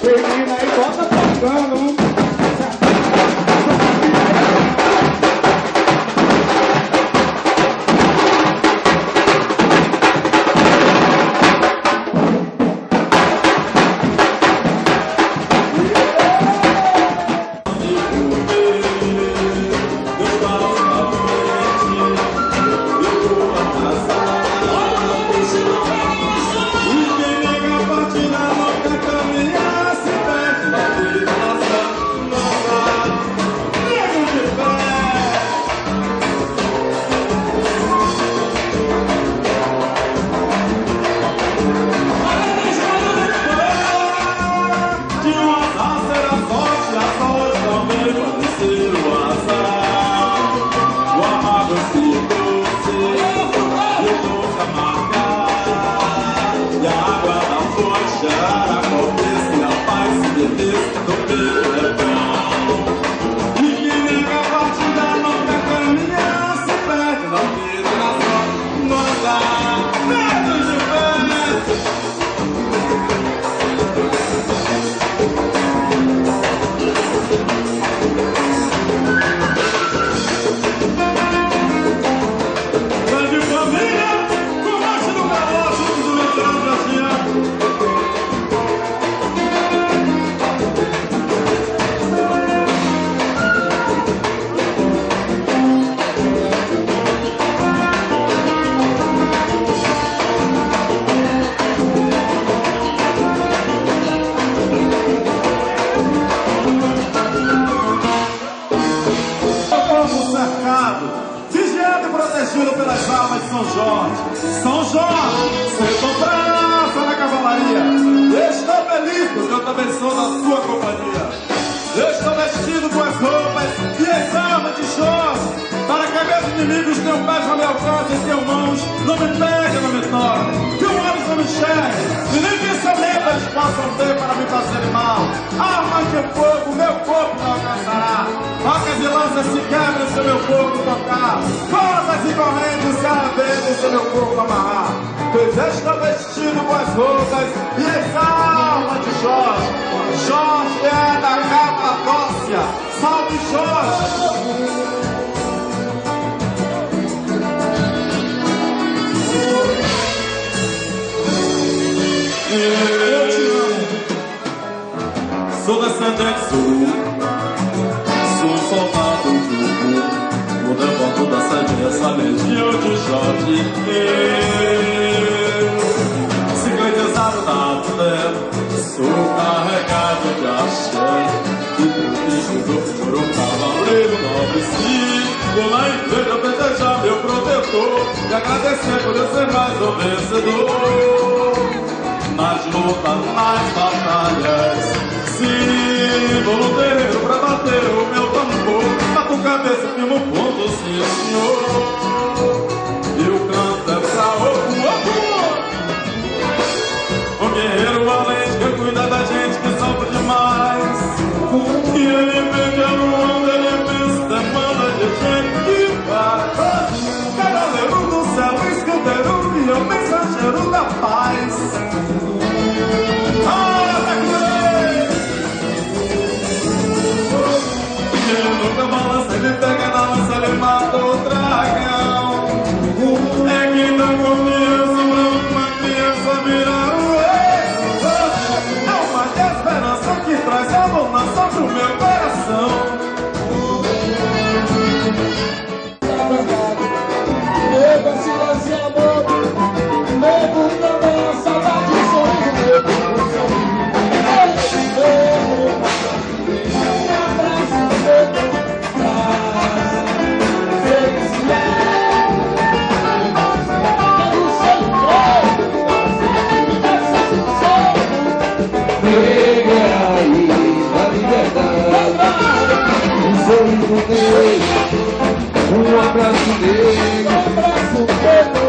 Termina aí, bota tocando. Protegido pelas armas de São Jorge. São Jorge, sentou praça na cavalaria. Estou feliz porque eu também sou da sua companhia. Estou vestido com as roupas e as armas de Jorge, para que meus inimigos tenham pés não me alcancem, tenham mãos não me peguem, não me toquem, que olhos não me enxerguem, e nem pensamento eles possam ter para me fazerem mal. Armas de fogo, meu corpo não alcançará. Facas e lanças se quebram se meu corpo tocar. Cordas e correntes se arrebentem se meu corpo amarrar. Pois estou vestido com as roupas e as armas de Jorge. Jorge é da Capadócia. Salve Jorge! Eu te amo. Sou descendente sou soldado do mundo, o devoto da sede, essa legião de Jorge. Sincretizado na terra, sou carregado de axé, e protejo do futuro cavaleiro nobre. Sim, vou lá em frente a festejar meu protetor e agradecer por eu ser mais um vencedor. Nas lutas, nas batalhas, sim, vou no terreiro pra bater o meu tambor. Bato cabeça, firmo ponto, sim, senhor. E o canto é pra o guerreiro valente que cuida da gente que sofre demais. E ele vê que é onde ele pensa, demanda de gente que vai. Cavaleiro do céu, escudeiro e eu mensageiro da paz. Ele nunca balança, ele pega na lança, ele mata o dragão. É que não confiança pra uma criança virar o rei. É uma esperança que traz abonação pro meu coração. Medo, silêncio e amor. Medo também é saudade, sorriso, medo. Um abraço dele, um abraço dele,